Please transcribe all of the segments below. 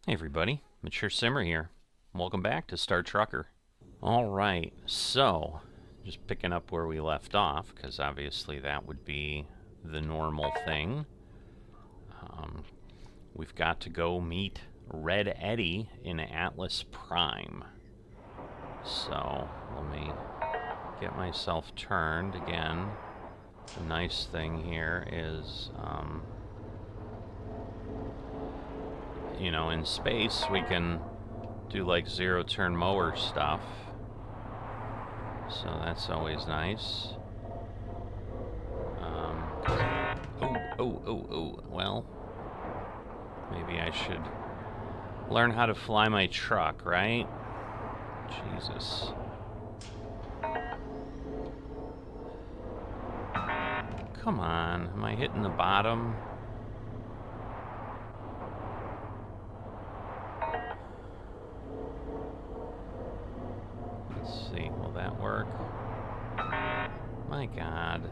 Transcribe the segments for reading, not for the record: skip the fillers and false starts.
Hey everybody, Mature Simmer here. Welcome back to Star Trucker. Alright, so just picking up where we left off, because obviously that would be the normal thing. We've got to go meet Red Eddie in Atlas Prime. So let me get myself turned again. The nice thing here is you know, in space we can do like zero-turn mower stuff, so that's always nice. Well, maybe I should learn how to fly my truck, right? Jesus. Come on, am I hitting the bottom? Let's see, will that work? My God.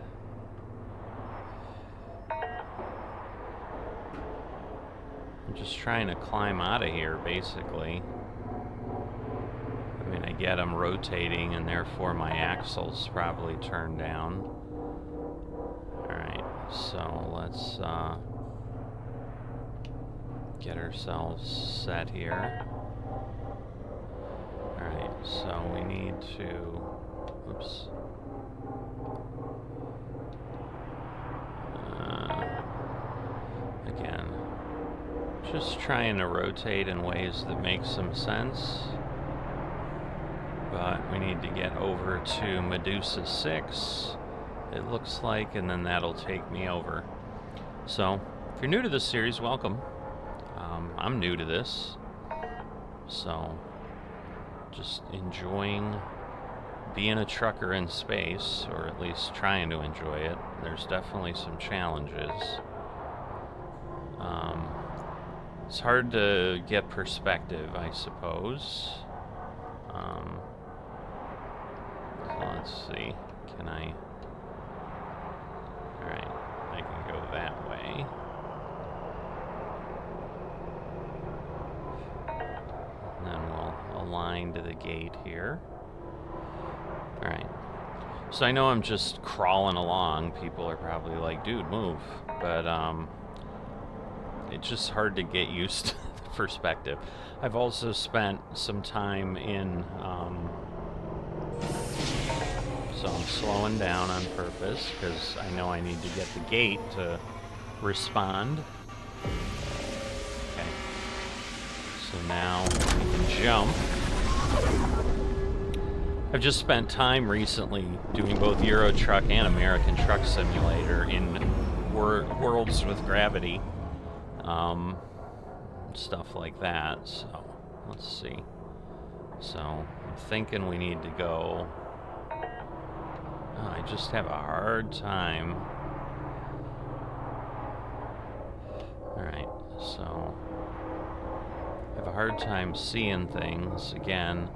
I'm just trying to climb out of here, basically. I mean, I get I'm rotating, and therefore my axle's probably turned down. Alright, so let's get ourselves set here. Alright, so we need to... Oops. Again, just trying to rotate in ways that make some sense. But we need to get over to Medusa 6, it looks like, and then that'll take me over. So, if you're new to this series, welcome. I'm new to this, so just enjoying being a trucker in space, or at least trying to enjoy it. There's definitely some challenges. It's hard to get perspective, I suppose. So let's see, can I... Alright, I can go that way. And then we'll align to the gate here. Alright. So I know I'm just crawling along. People are probably like, dude, move. But, it's just hard to get used to the perspective. I've also spent some time in, so I'm slowing down on purpose, because I know I need to get the gate to respond. Okay. So now we can jump. I've just spent time recently doing both Euro Truck and American Truck Simulator in worlds with gravity. Stuff like that, so let's see. So I'm thinking we need to go... Oh, I just have a hard time. Alright, so I have a hard time seeing things. Again,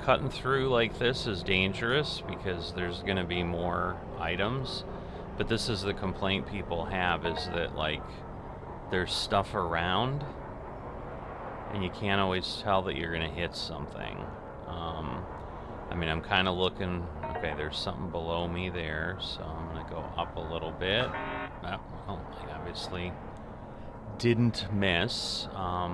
cutting through like this is dangerous because there's gonna be more items, but this is the complaint people have, is that like there's stuff around and you can't always tell that you're gonna hit something. I mean, I'm kind of looking, okay, there's something below me there, so I'm gonna go up a little bit. Oh, well, I obviously didn't miss. I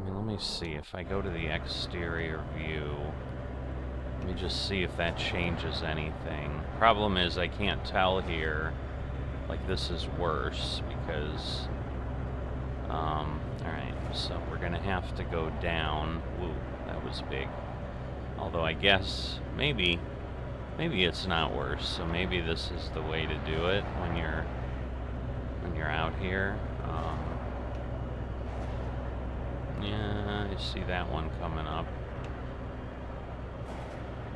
mean, let me see, if I go to the exterior view, let me just see if that changes anything. Problem is I can't tell here. Like, this is worse because, alright, so we're gonna have to go down. Woo, that was big. Although I guess, maybe it's not worse, so maybe this is the way to do it when you're out here. Yeah, I see that one coming up.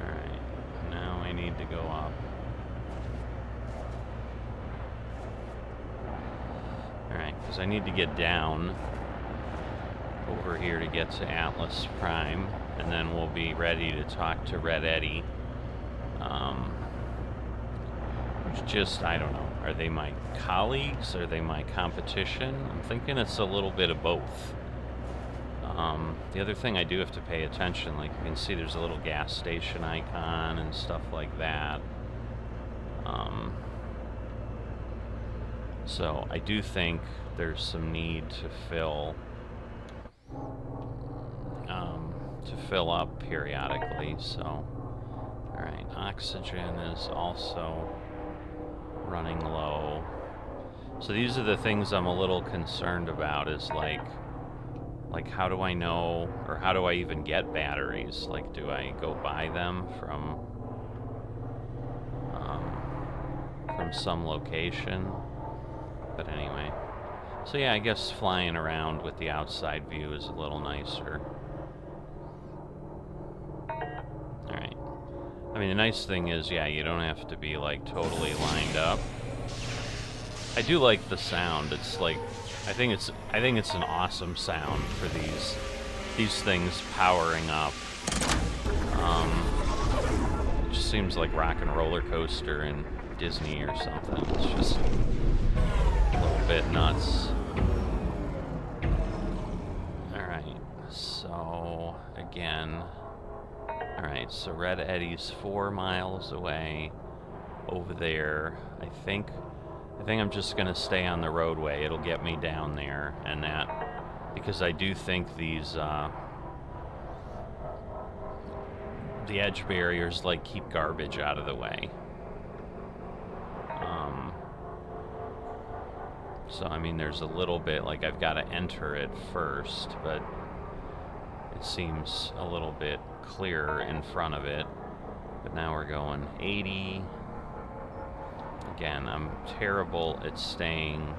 Alright, now I need to go up. Alright, because I need to get down over here to get to Atlas Prime, and then we'll be ready to talk to Red Eddie. Which just, I don't know. Are they my colleagues? Are they my competition? I'm thinking it's a little bit of both. The other thing I do have to pay attention, like you can see there's a little gas station icon and stuff like that. So I do think there's some need to fill up periodically. So, all right, oxygen is also running low. So these are the things I'm a little concerned about, is like how do I know, or how do I even get batteries? Like, do I go buy them from some location? But anyway, so yeah, I guess flying around with the outside view is a little nicer. Alright. I mean, the nice thing is, yeah, you don't have to be, like, totally lined up. I do like the sound. It's like, I think it's an awesome sound for these things powering up. It just seems like Rock and Roller Coaster in Disney or something. It's just a little bit nuts. Alright, so again, alright, so Red Eddy's 4 miles away over there. I think I'm just gonna stay on the roadway. It'll get me down there, and that, because I do think these the edge barriers like keep garbage out of the way. So I mean, there's a little bit, like, I've got to enter it first, but it seems a little bit clearer in front of it. But now we're going 80. Again, I'm terrible at staying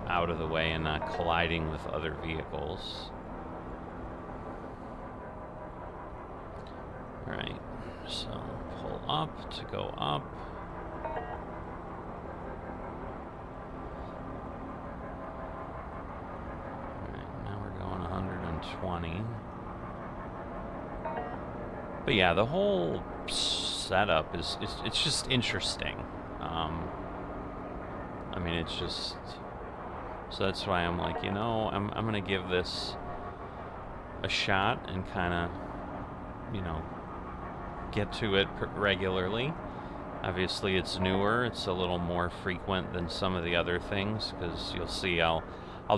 out of the way and not colliding with other vehicles. Alright, so pull up to go up. Alright, now we're going 120. But yeah, the whole setup is it's just interesting. I mean, it's just, so that's why I'm like, you know, I'm gonna give this a shot and kind of, you know, get to it regularly. Obviously it's newer, it's a little more frequent than some of the other things, because you'll see I'll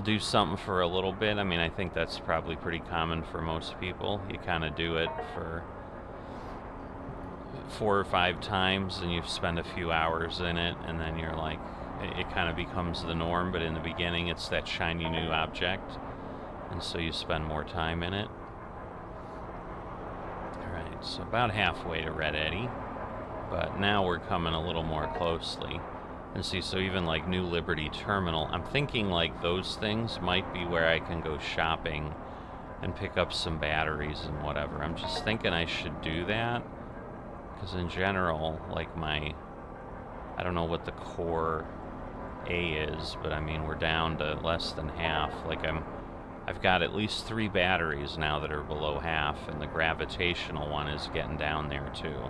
do something for a little bit. I mean, I think that's probably pretty common for most people. You kind of do it for 4 or 5 times and you spend a few hours in it, and then you're like, it kind of becomes the norm. But in the beginning it's that shiny new object, and so you spend more time in it. Alright, so about halfway to Red Eddy, but now we're coming a little more closely. And see, so even like New Liberty Terminal, I'm thinking like those things might be where I can go shopping and pick up some batteries and whatever. I'm just thinking I should do that, because in general, like I don't know what the core A is, but I mean, we're down to less than half. Like I've got at least 3 batteries now that are below half, and the gravitational one is getting down there too.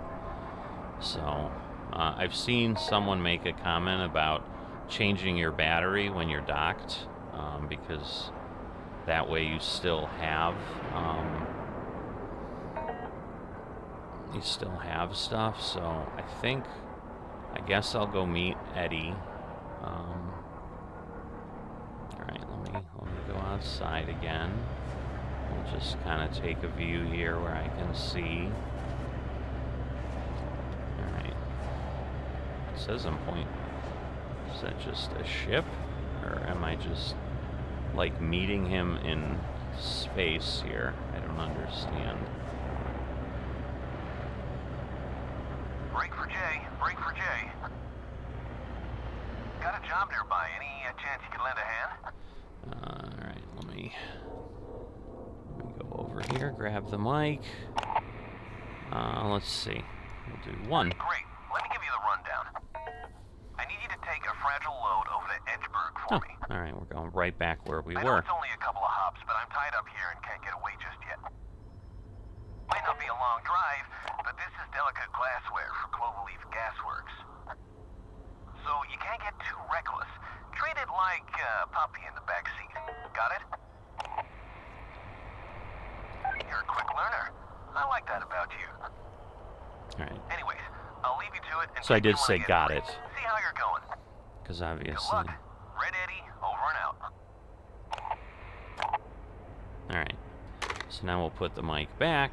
So I've seen someone make a comment about changing your battery when you're docked, because that way you still have stuff. So I guess I'll go meet Eddie. Alright, let me go outside again. We'll just kind of take a view here where I can see. Alright. It says I'm pointing. Is that just a ship? Or am I just, like, meeting him in space here? I don't understand. Break for Jay. Break for Jay. Got a job nearby. Any chance you could lend a hand? Alright, let me go over here, grab the mic. Let's see. We'll do 1. Great. Let me give you the rundown. I need you to take a fragile load over to Edgeburg for me. Alright, we're going right back where we I were. know it's only a couple of hops, but I'm tied up here and can't get away just yet. Might not be a long drive, but this is delicate glassware for Cloverleaf Gasworks. so you can't get too reckless. Treat it like a puppy in the backseat. Got it? You're a quick learner. I like that about you. Alright. Anyways, I'll leave you to it. And So I take me did when say get got free. it. See how you're going. Because Good obviously... luck. Red Eddie, over and out. Alright. So now we'll put the mic back.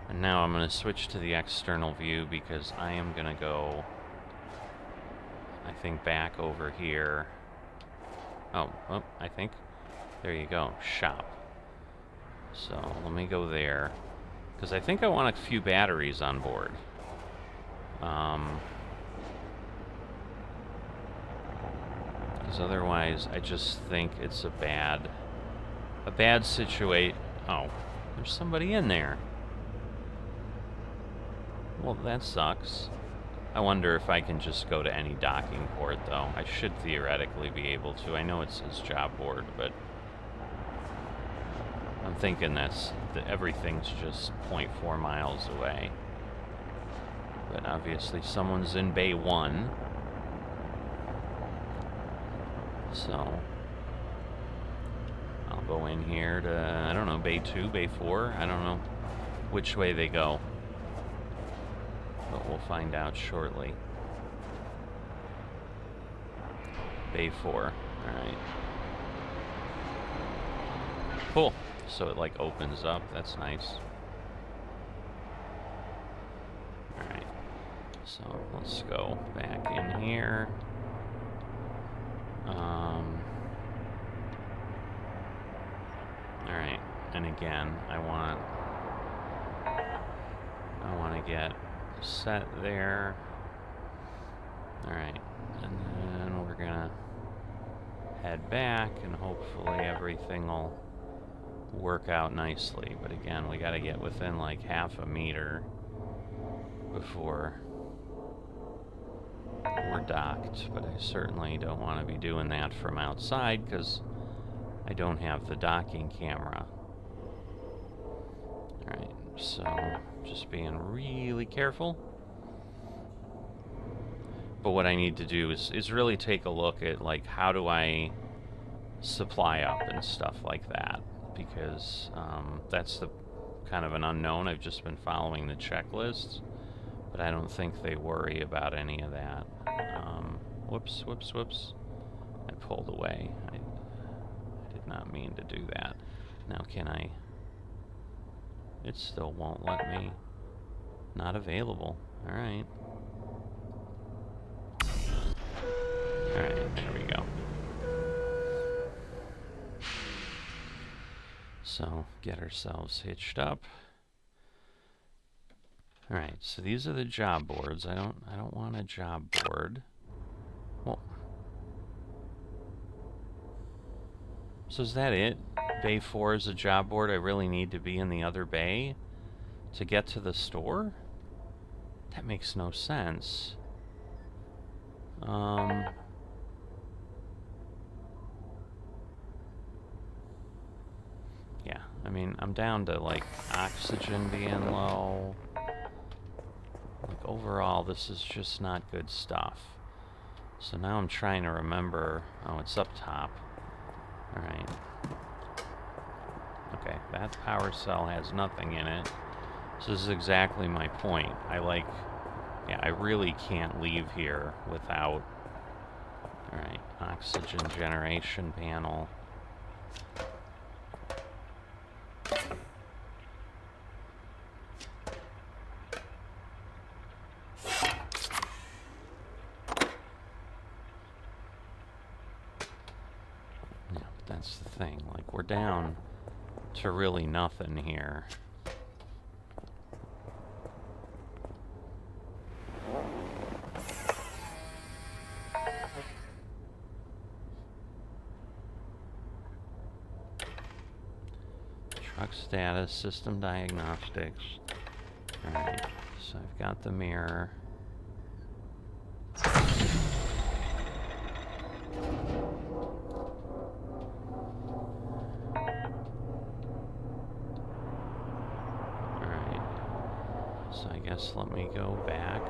And now I'm going to switch to the external view because I am going to go, I think, back over here. Oh, I think. There you go. Shop. So let me go there. Because I think I want a few batteries on board. Because otherwise, I just think it's a bad situation. Oh, there's somebody in there. Well, that sucks. I wonder if I can just go to any docking port, though. I should theoretically be able to. I know it says job board, but I'm thinking that everything's just 0.4 miles away. But obviously someone's in Bay 1. So I'll go in here to, I don't know, Bay 2, Bay 4. I don't know which way they go. But we'll find out shortly. Bay 4. Alright. Cool. So it like opens up. That's nice. Alright. So let's go back in here. Alright. And again, I want to get set there. Alright. And then we're gonna head back and hopefully everything will work out nicely. But again, we gotta get within like half a meter before we're docked. But I certainly don't want to be doing that from outside because I don't have the docking camera. Alright, so just being really careful. But what I need to do is really take a look at like how do I supply up and stuff like that, because that's the kind of an unknown. I've just been following the checklists, but I don't think they worry about any of that. Whoops. I pulled away. I did not mean to do that. Now can I? It still won't let me. Not available. Alright. Alright, there we go. So, get ourselves hitched up. Alright, so these are the job boards. I don't want a job board. Well. So is that it? Bay 4 is a job board. I really need to be in the other bay to get to the store? That makes no sense. Yeah, I mean, I'm down to, like, oxygen being low. Like, overall, this is just not good stuff. So now I'm trying to remember... Oh, it's up top. Alright. Okay, that power cell has nothing in it. So this is exactly my point. Yeah, I really can't leave here without... Alright, oxygen generation panel. Yeah, but that's the thing. Like, we're down to really nothing here. Truck status, system diagnostics. Alright, so I've got the mirror. Alright, so I guess let me go back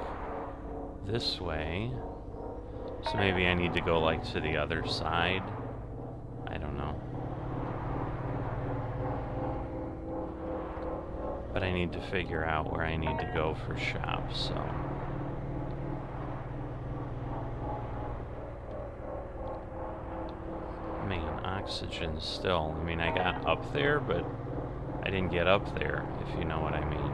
this way. So maybe I need to go like to the other side. I don't know. But I need to figure out where I need to go for shops, so. Man, oxygen still. I mean, I got up there, but I didn't get up there, if you know what I mean.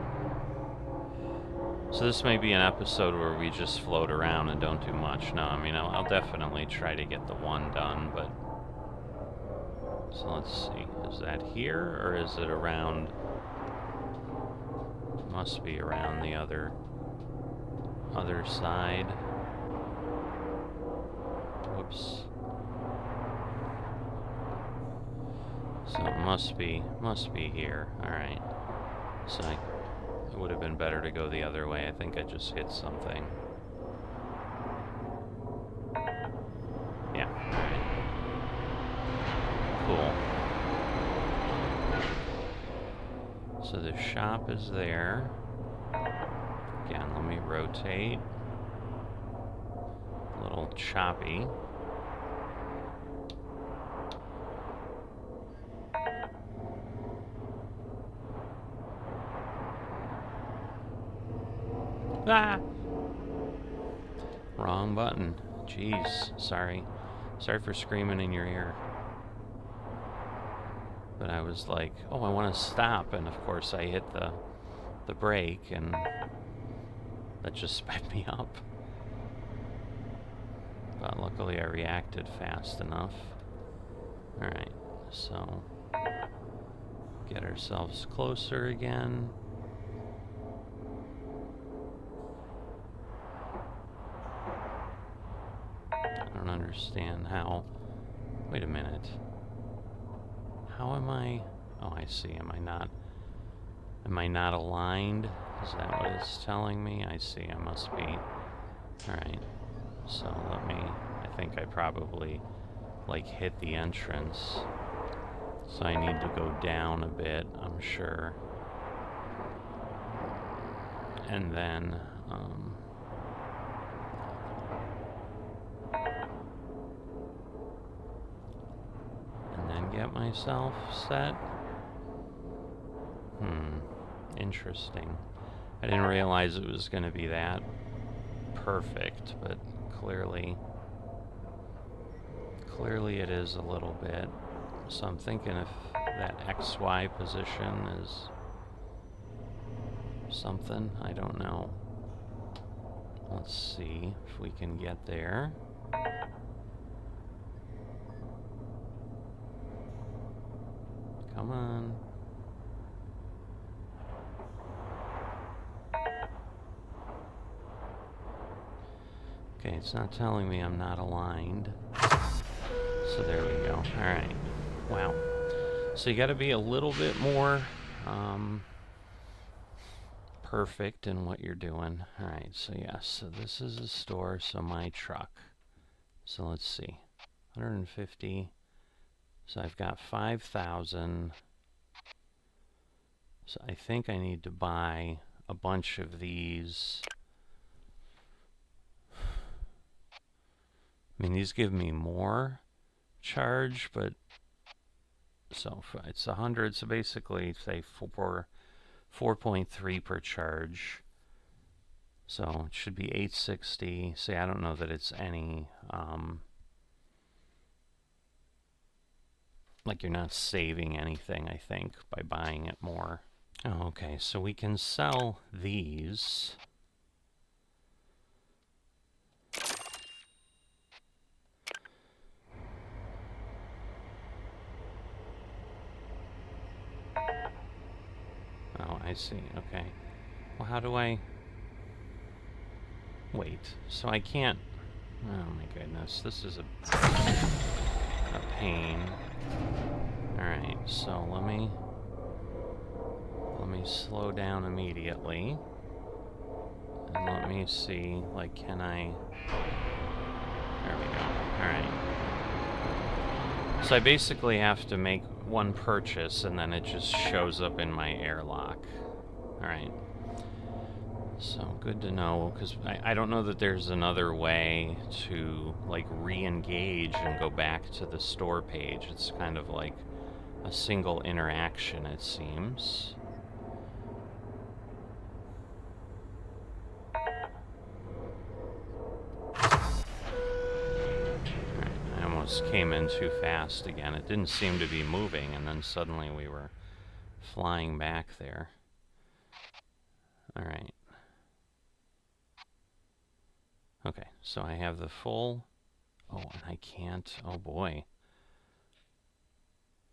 So this may be an episode where we just float around and don't do much. No, I mean, I'll definitely try to get the one done, but... So let's see. Is that here, or is it around... Must be around the other side. Whoops. So it must be here. Alright. So it would have been better to go the other way. I think I just hit something. Yeah, alright. Cool. So the shop is there. Again, let me rotate. A little choppy. Ah! Wrong button. Jeez, sorry. Sorry for screaming in your ear. But I was like, oh, I want to stop, and of course I hit the brake, and that just sped me up. But luckily I reacted fast enough. Alright, so get ourselves closer again. I don't understand how... Wait a minute. How am I... Oh, I see. Am I not aligned? Is that what it's telling me? I see. I must be... Alright. So let me... I think I probably, like, hit the entrance. So I need to go down a bit, I'm sure. And then, get myself set. Interesting. I didn't realize it was going to be that perfect, but clearly it is a little bit. So I'm thinking if that XY position is something, I don't know. Let's see if we can get there. Come on. Okay, it's not telling me I'm not aligned. So there we go. Alright. Wow. So you gotta be a little bit more perfect in what you're doing. Alright, so yes, so this is a store, so my truck. So let's see. 150. So I've got 5,000. So I think I need to buy a bunch of these. I mean, these give me more charge, but so it's 100. So basically, say 4.3 per charge. So it should be 860. See, I don't know that it's any. Like you're not saving anything, I think, by buying it more. Oh, okay, so we can sell these. Oh, I see, okay. Well, how do I... Wait, so I can't... Oh my goodness, this is a pain. Alright, so let me slow down immediately. And let me see, like, can I... There we go. Alright. So I basically have to make one purchase, and then it just shows up in my airlock. Alright. So good to know, because I don't know that there's another way to like re-engage and go back to the store page. It's kind of like a single interaction, it seems. I almost came in too fast again. It didn't seem to be moving, and then suddenly we were flying back there. Alright. Okay, so I have the full... Oh, and I can't... Oh boy.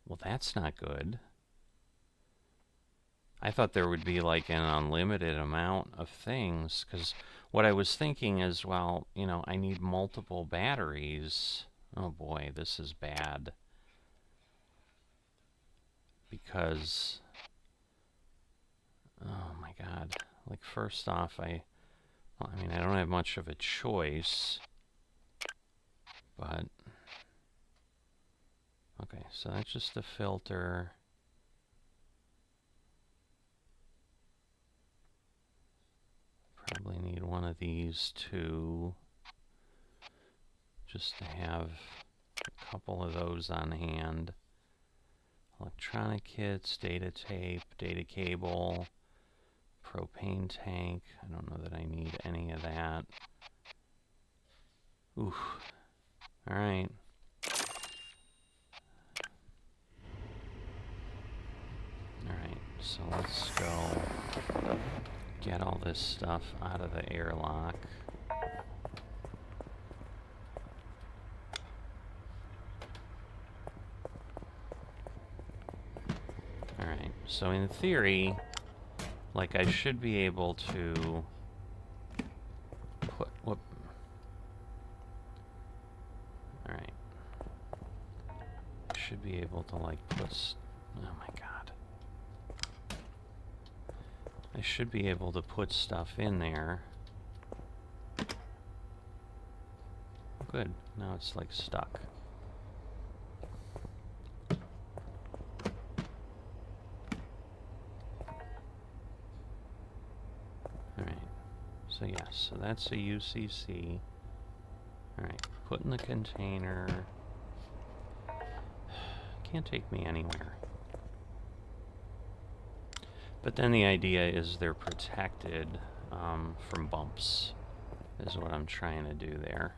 Well, that's not good. I thought there would be like an unlimited amount of things, because what I was thinking is, well, you know, I need multiple batteries. Oh boy, this is bad. Because... Oh my god. Like, first off, well, I mean, I don't have much of a choice. But... Okay, so that's just a filter. Probably need one of these too. Just to have a couple of those on hand. Electronic kits, data tape, data cable, propane tank. I don't know that I need any of that. Oof. Alright. Alright, so let's go get all this stuff out of the airlock. Alright, so in theory, like, I should be able to put... Whoop. Alright. I should be able to, like, put... Oh my god. I should be able to put stuff in there. Good. Now it's, like, stuck. Alright. So, yes. So that's a UCC. Alright. Put in the container. Can't take me anywhere. But then the idea is they're protected from bumps, is what I'm trying to do there.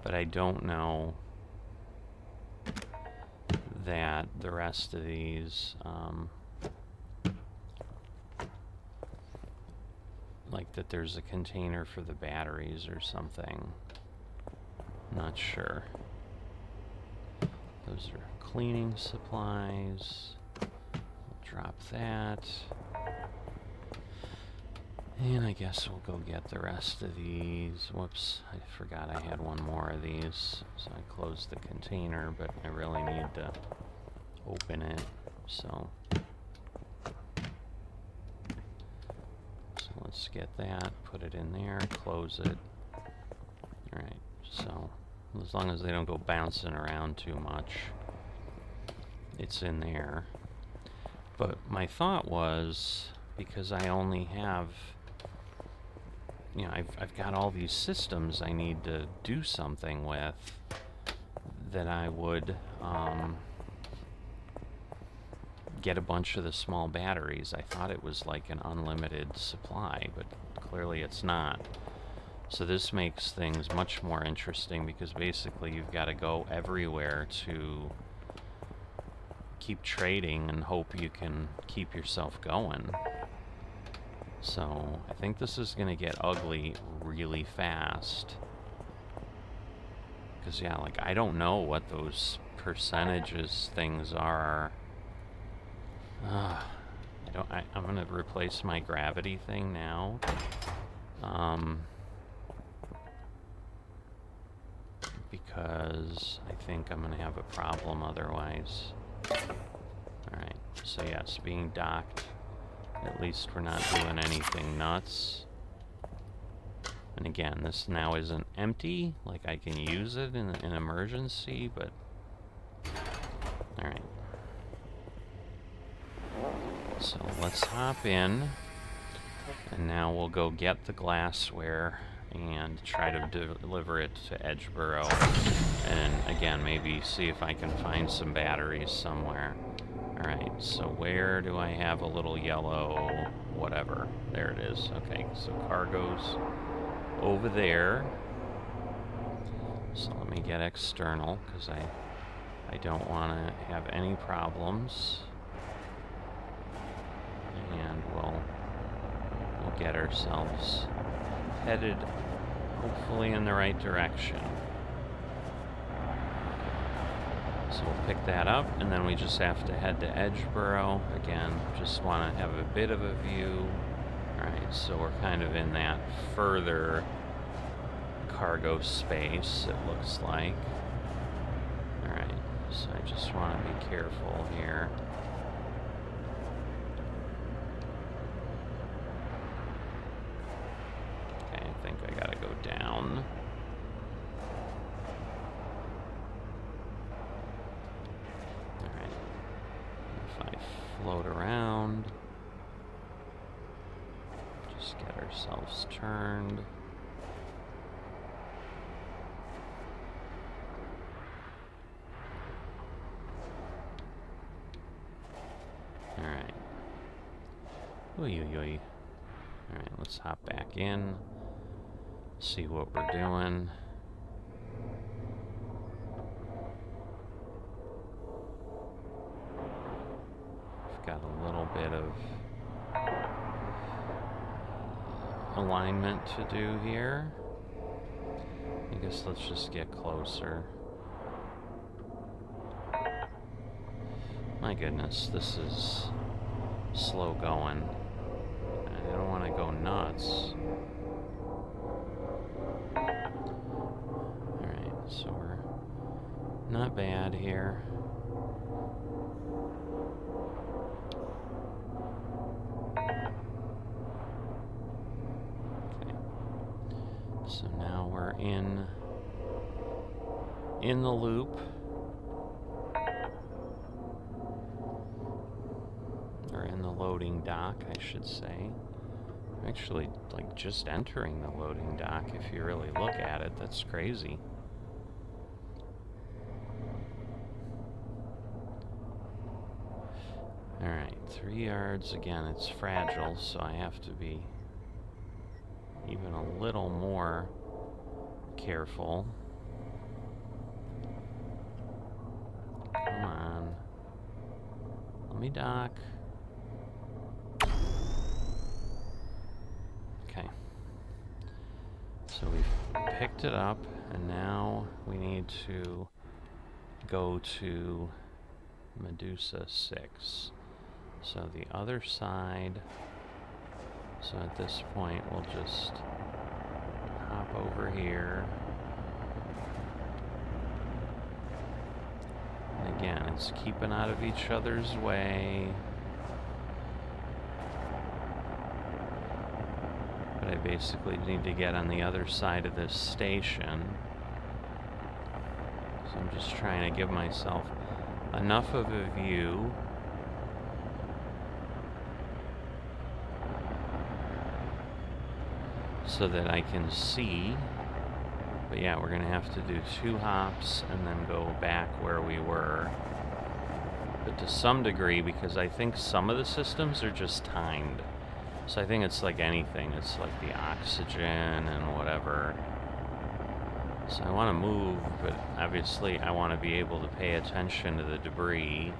But I don't know that the rest of these, like that there's a container for the batteries or something. Not sure. Those are cleaning supplies. We'll drop that. And I guess we'll go get the rest of these. Whoops, I forgot I had one more of these. So I closed the container, but I really need to open it. So let's get that, put it in there, close it. Alright, so as long as they don't go bouncing around too much, it's in there. But my thought was, because I only have, you know, I've got all these systems I need to do something with, that I would get a bunch of the small batteries. I thought it was like an unlimited supply, but clearly it's not. So this makes things much more interesting, because basically you've got to go everywhere to keep trading and hope you can keep yourself going. So I think this is going to get ugly really fast. Because, yeah, like, I don't know what those percentages things are. I'm going to replace my gravity thing now. Because I think I'm going to have a problem otherwise. Alright, so yes, being docked. At least we're not doing anything nuts. And again, this now isn't empty. Like, I can use it in an emergency, but... Alright. So let's hop in, and now we'll go get the glassware and try to deliver it to Edgeboro. And again, maybe see if I can find some batteries somewhere. Alright, so where do I have a little yellow whatever? There it is. Okay, so cargo's over there. So let me get external, because I don't want to have any problems. And we'll get ourselves headed hopefully in the right direction. So we'll pick that up, and then we just have to head to Edgeboro. Again, just want to have a bit of a view. Alright, so we're kind of in that further cargo space, it looks like. Alright, so I just want to be careful here. Okay, I think I gotta go down. Alright, if I float around, just get ourselves turned. Alright. Oy, oy, oy. Alright, let's hop back in. See what we're doing. We've got a little bit of alignment to do here. I guess let's just get closer. My goodness, this is slow going. I don't want to go nuts. Alright, so we're not bad here. Okay. So now we're in the loop. Or in the loading dock, I should say. Actually, like, just entering the loading dock, if you really look at it. That's crazy. Alright, 3 yards. Again, it's fragile, so I have to be even a little more careful. Come on. Let me dock. Okay. So we've picked it up, and now we need to go to Medusa 6. So the other side. So at this point, we'll just hop over here. And again, it's keeping out of each other's way. But I basically need to get on the other side of this station. So I'm just trying to give myself enough of a view so that I can see. But yeah, we're gonna have to do 2 hops and then go back where we were. But to some degree, because I think some of the systems are just timed. So I think it's like anything. It's like the oxygen and whatever. So I want to move, but obviously I want to be able to pay attention to the debris.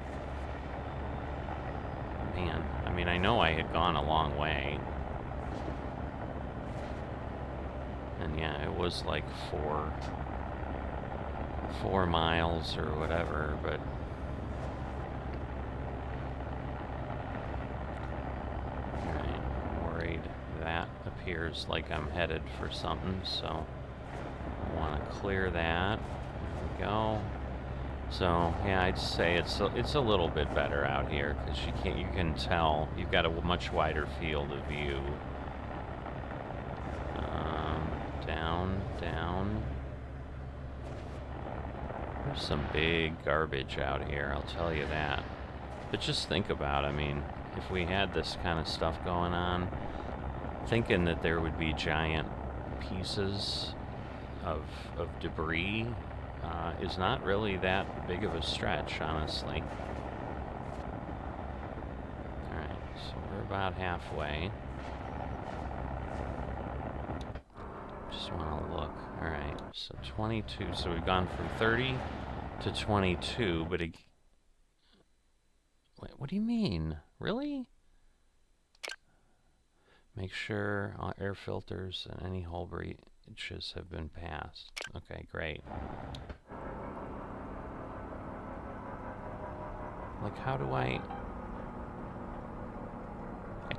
Man, I mean, I know I had gone a long way. And yeah, it was like 4 miles or whatever, but alright, I'm worried that appears like I'm headed for something, so I want to clear that. There we go. So yeah, I'd say it's a little bit better out here because you can tell you've got a much wider field of view. Down. There's some big garbage out here, I'll tell you that. But just think about, I mean, if we had this kind of stuff going on, thinking that there would be giant pieces of debris is not really that big of a stretch, honestly. Alright, so we're about halfway. Just want to look. Alright, so 22. So we've gone from 30 to 22, but wait, what do you mean? Really? Make sure all air filters and any hull breaches have been passed. Okay, great. Like, how do I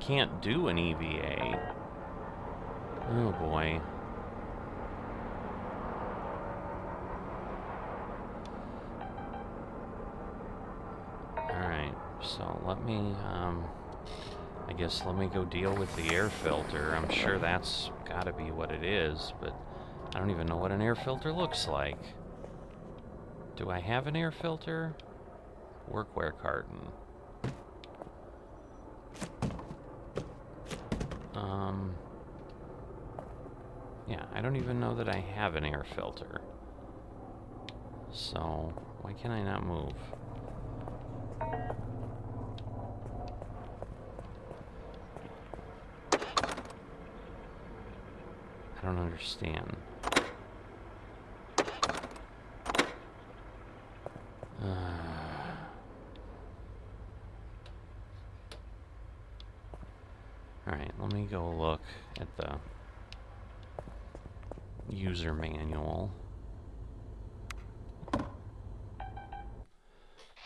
can't do an EVA. Oh boy. Alright, so let me, I guess let me go deal with the air filter. I'm sure that's gotta be what it is, but I don't even know what an air filter looks like. Do I have an air filter? Workwear carton. Yeah, I don't even know that I have an air filter. So, why can I not move? I don't understand. Alright, let me go look at the user manual.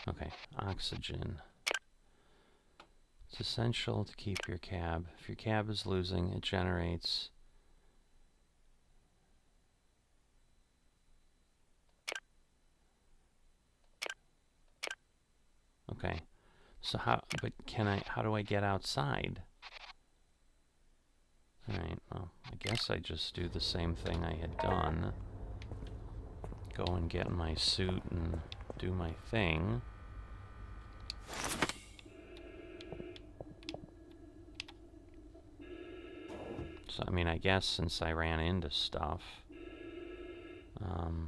Okay, oxygen. It's essential to keep your cab. If your cab is losing, it generates... Okay, so how do I get outside? Alright, well, I guess I just do the same thing I had done. Go and get in my suit and do my thing. So, I mean, I guess since I ran into stuff... no,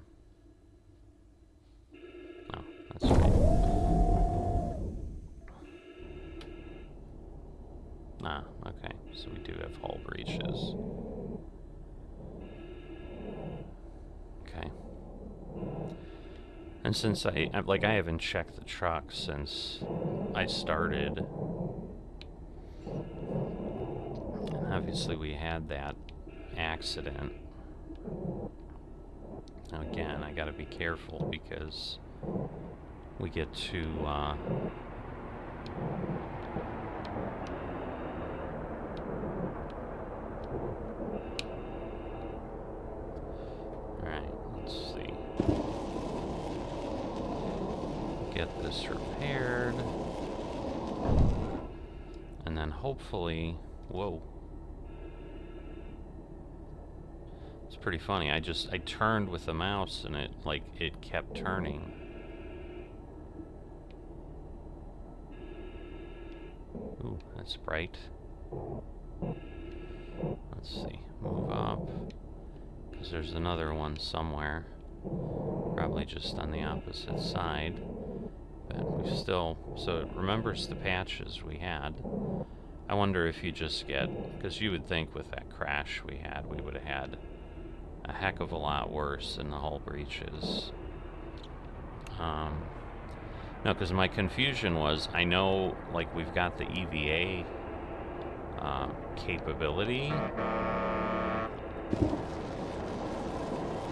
that's right. Ah, okay, so we do have hull breaches. Okay. And since I haven't checked the truck since I started. And obviously we had that accident. Now again, I gotta be careful because we get to, Alright, let's see. Get this repaired. And then hopefully... Whoa. It's pretty funny. I turned with the mouse and it kept turning. Ooh, that's bright. Let's see. Move up. Because there's another one somewhere. Probably just on the opposite side. But we've still... So it remembers the patches we had. I wonder if you just get... Because you would think with that crash we had, we would have had a heck of a lot worse in the hull breaches. No, because my confusion was, I know, like, we've got the EVA capability.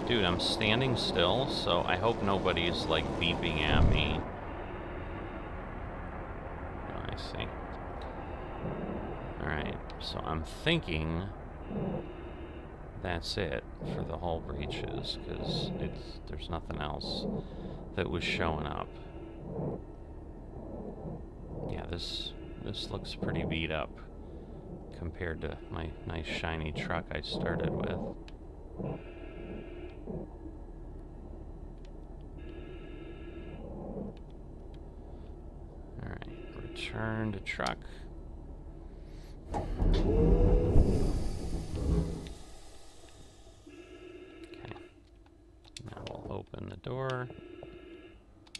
Dude, I'm standing still, so I hope nobody's, like, beeping at me. Oh, I see. Alright, so I'm thinking that's it for the hull breaches, because there's nothing else that was showing up. Yeah, this looks pretty beat up compared to my nice shiny truck I started with. Alright. Return to truck. Okay. Now we'll open the door.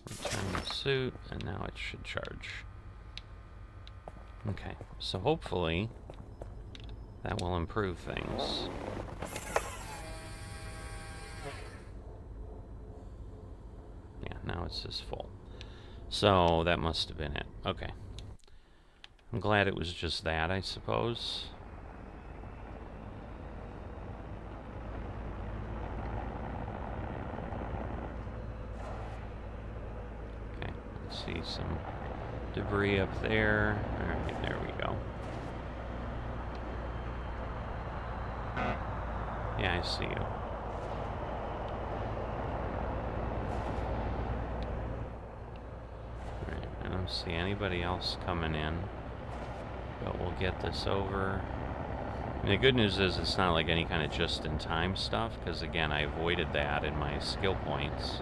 Return the suit, and now it should charge. Okay, so hopefully that will improve things. Yeah, now it's just full. So that must have been it. Okay. I'm glad it was just that, I suppose. Okay, let's see some debris up there. Alright, there we go. Yeah, I see you. Alright, I don't see anybody else coming in. But we'll get this over. And the good news is it's not like any kind of just-in-time stuff, because again, I avoided that in my skill points.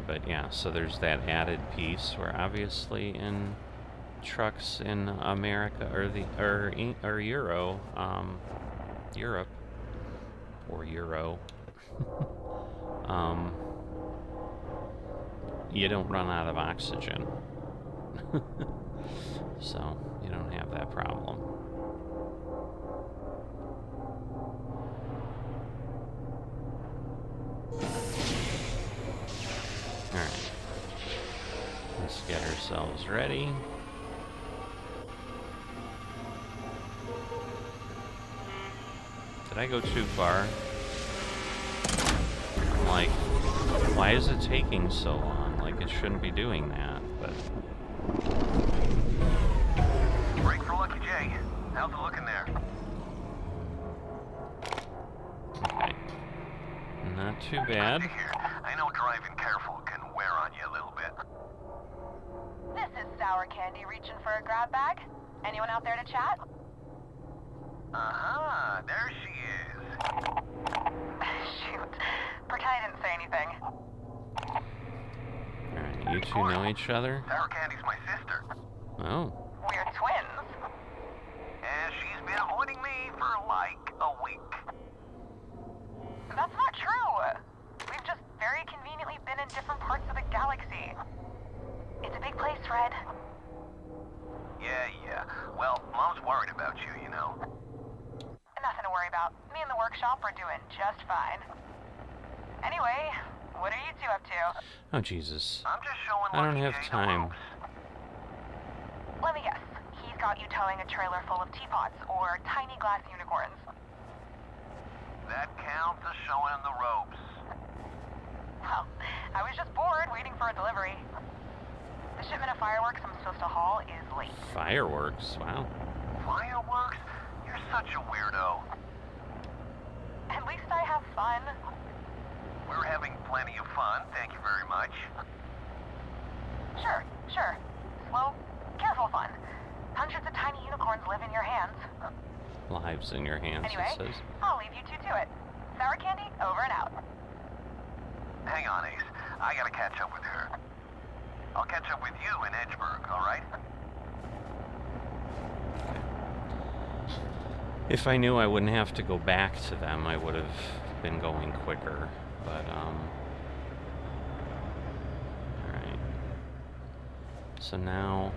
But yeah, so there's that added piece where obviously in trucks in America or Europe or Euro, you don't run out of oxygen. So you don't have that problem. Alright. Let's get ourselves ready. Did I go too far? I'm like, why is it taking so long? Like, it shouldn't be doing that, but... Break for Lucky J. How's it looking there? Okay. Not too bad. Good to hear. I know driving careful can wear on you a little bit. This is Sour Candy reaching for a grab bag. Anyone out there to chat? Uh-huh, there she is. Shoot. Pretend I didn't say anything. Alright, you two know each other? Sour Candy's my sister. Oh. We're twins. And she's been avoiding me for like a week. That's not true. We've just very conveniently been in different parts of the galaxy. It's a big place, Fred. Yeah. Well, Mom's worried about you, you know. Nothing to worry about. Me and the workshop are doing just fine. Anyway, what are you two up to? Oh, Jesus. I'm just showing I don't Lucky have J the time. ropes. Let me guess. He's got you towing a trailer full of teapots or tiny glass unicorns. That counts as showing him the ropes. Well, I was just bored waiting for a delivery. The shipment of fireworks I'm supposed to haul is late. Fireworks? Wow. Fireworks? You're such a weirdo. At least I have fun. We're having plenty of fun, thank you very much. Sure. Slow, careful fun. Hundreds of tiny unicorns live in your hands. Lives in your hands, Anyway, it says. I'll leave you two to it. Sour Candy, over and out. Hang on, Ace. I gotta catch up with her. I'll catch up with you in Edgeburg, alright? If I knew I wouldn't have to go back to them, I would have been going quicker. But, alright. So now,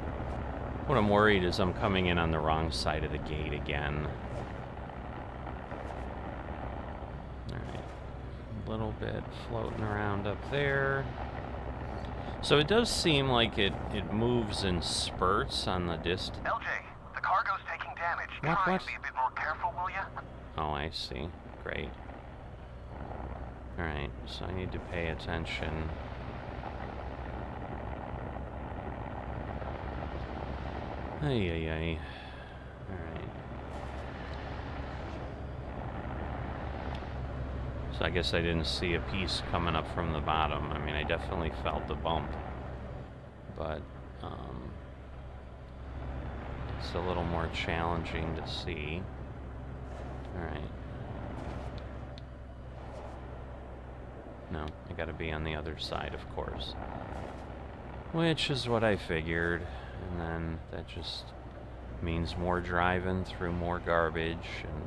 what I'm worried is I'm coming in on the wrong side of the gate again. Alright. A little bit floating around up there. So it does seem like it moves in spurts on the distance. LJ, the cargo's taking damage. What? Try and be a bit more careful, will ya? Oh, I see. Great. Alright, so I need to pay attention. Ay. Alright. So I guess I didn't see a piece coming up from the bottom. I mean, I definitely felt the bump. But, it's a little more challenging to see. Alright. No, I gotta be on the other side, of course. Which is what I figured, and then that just means more driving through more garbage, and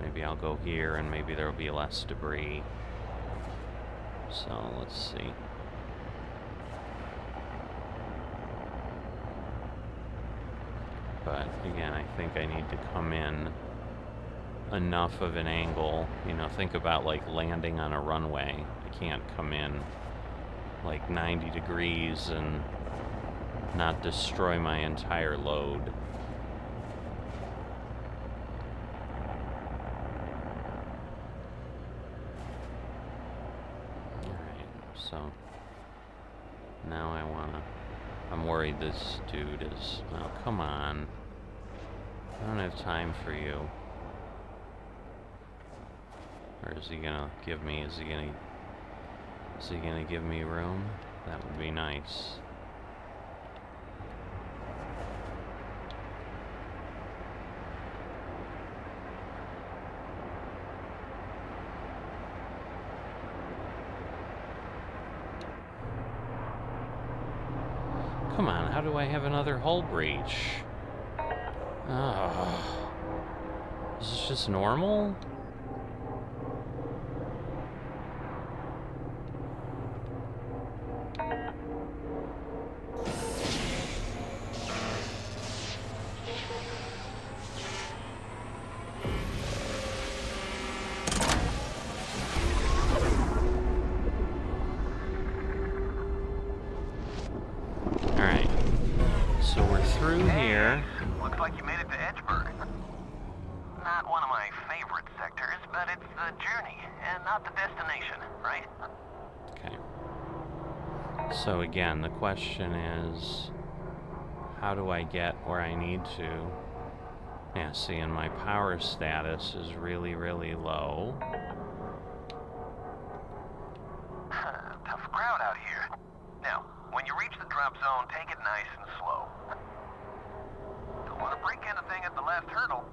maybe I'll go here and maybe there'll be less debris. So let's see. But again, I think I need to come in enough of an angle. You know, think about like landing on a runway. I can't come in like 90 degrees and not destroy my entire load. Alright, so now I'm worried this dude is, oh, come on. I don't have time for you. Or is he gonna give me, is he gonna give me room? That would be nice. Come on, how do I have another hull breach? Oh. Is this just normal? Looks like you made it to Edgeburg. Not one of my favorite sectors, but it's the journey and not the destination, right? Okay. So again, the question is, how do I get where I need to? Yeah, see, and my power status is really, really low. Tough crowd out here. Now, when you reach the drop zone, take it nice and slow. Don't want to break anything at the last hurdle.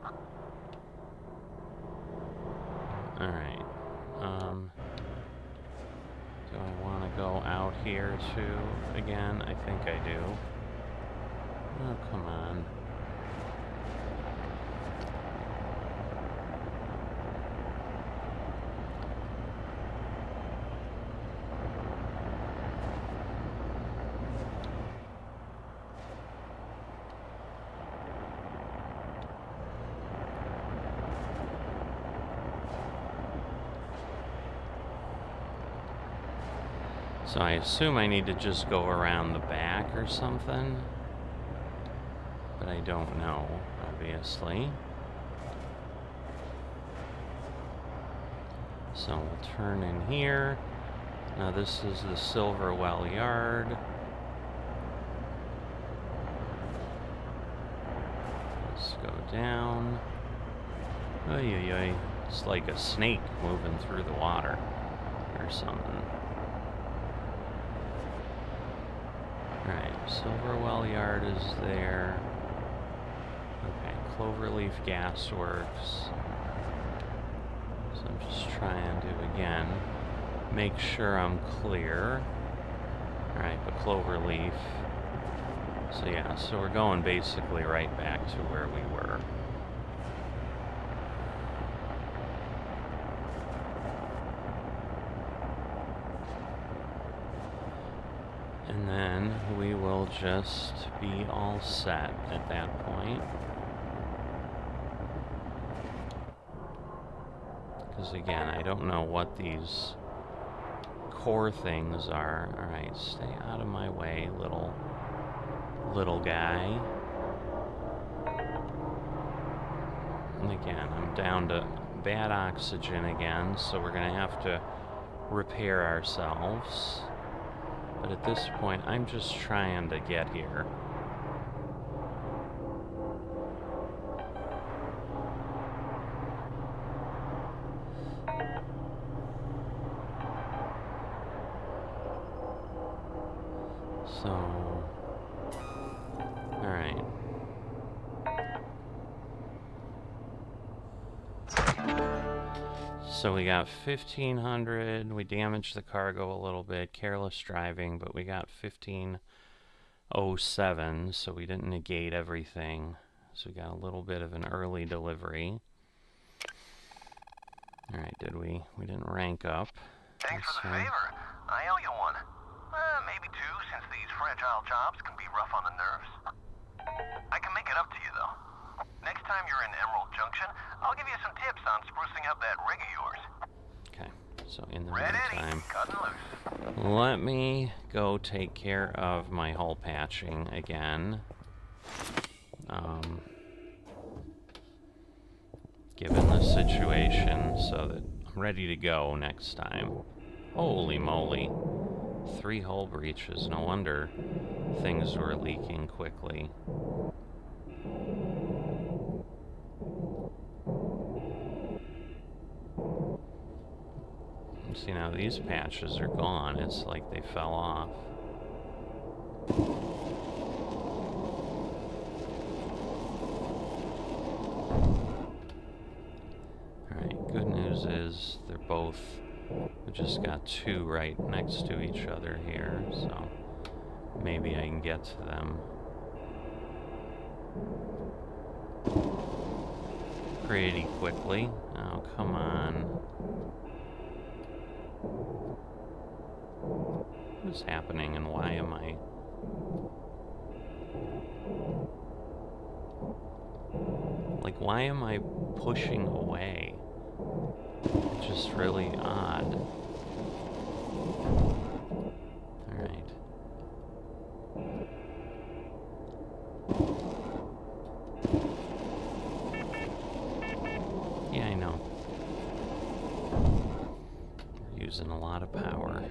Alright. Do I want to go out here too again? I think I do. Oh, come on. So I assume I need to just go around the back or something, but I don't know, obviously. So we'll turn in here. Now this is the Silverwell Yard. Let's go down. Oy, oy, oy. It's like a snake moving through the water or something. Alright, Silverwell Yard is there. Okay, Cloverleaf Gas Works. So I'm just trying to, again, make sure I'm clear. Alright, but Cloverleaf. So yeah, so we're going basically right back to where we were. And then we will just be all set at that point. Because again, I don't know what these core things are. Alright, stay out of my way, little guy. And again, I'm down to bad oxygen again, so we're gonna have to repair ourselves. But at this point, I'm just trying to get here. So, all right. So we got 1500. We damaged the cargo a little bit. Careless driving, but we got 1507, so we didn't negate everything. So we got a little bit of an early delivery. Alright, we didn't rank up. Thanks for the favor. I owe you one. Maybe two, since these fragile jobs can be rough on the nerves. I can make it up to you, though. Next time you're in Emerald Junction, I'll give you some tips on sprucing up that rig of yours. Okay, so in the Red meantime, Eddie, cutting loose. let me go take care of my hull patching again. Given the situation, so that I'm ready to go next time. Holy moly. 3 hull breaches. No wonder things were leaking quickly. See, now these patches are gone. It's like they fell off. Alright, good news is they're both... We just got 2 right next to each other here, so maybe I can get to them pretty quickly. Oh, come on. What is happening and why am I... Like, why am I pushing away? It's just really odd. Alright. Yeah, I know. We're using a lot of power.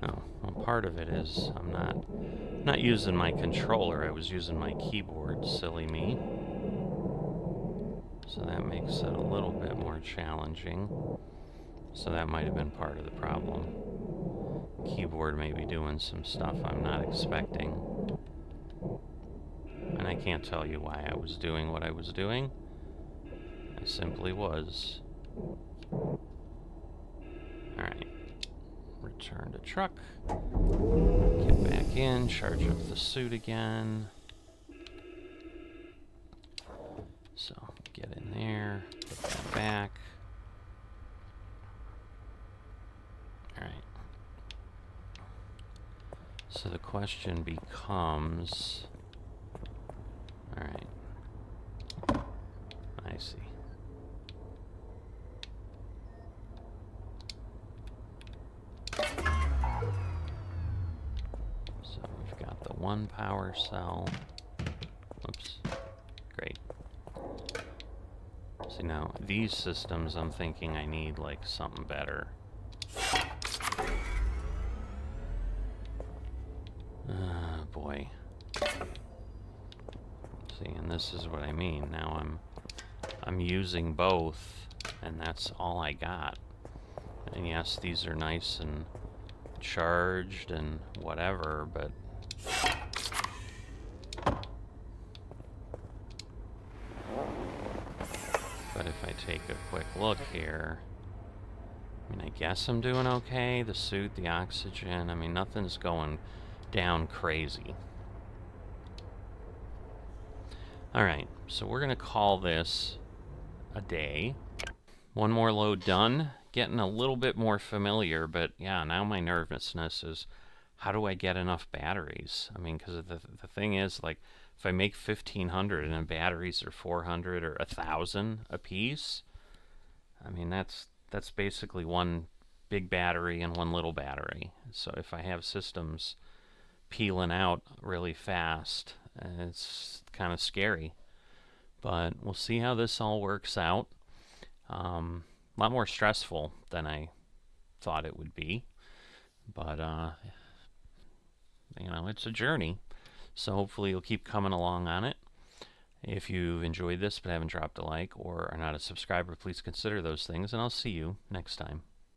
Oh, well, part of it is I'm not using my controller, I was using my keyboard, silly me. So that makes it a little bit more challenging. So that might have been part of the problem. Keyboard may be doing some stuff I'm not expecting. And I can't tell you why I was doing what I was doing. I simply was. Alright. Return to truck. Get back in, charge up the suit again. So, get in there, put that back. Alright. So the question becomes... Alright. I see. So we've got the 1 power cell. Oops. Great. See, now these systems I'm thinking I need like something better. Boy. See, and this is what I mean. Now I'm using both, and that's all I got. And yes, these are nice and charged and whatever, but if I take a quick look here, I mean, I guess I'm doing okay. The suit, the oxygen, I mean, nothing's going down crazy. Alright, so we're gonna call this a day. 1 more load done. Getting a little bit more familiar, but yeah, now my nervousness is, how do I get enough batteries? I mean, because the thing is, like, if I make 1,500 and the batteries are 400 or 1,000 a piece, I mean, that's basically 1 big battery and 1 little battery. So if I have systems peeling out really fast, it's kind of scary. But we'll see how this all works out. A lot more stressful than I thought it would be. But, you know, it's a journey. So hopefully you'll keep coming along on it. If you've enjoyed this but haven't dropped a like or are not a subscriber, please consider those things, and I'll see you next time.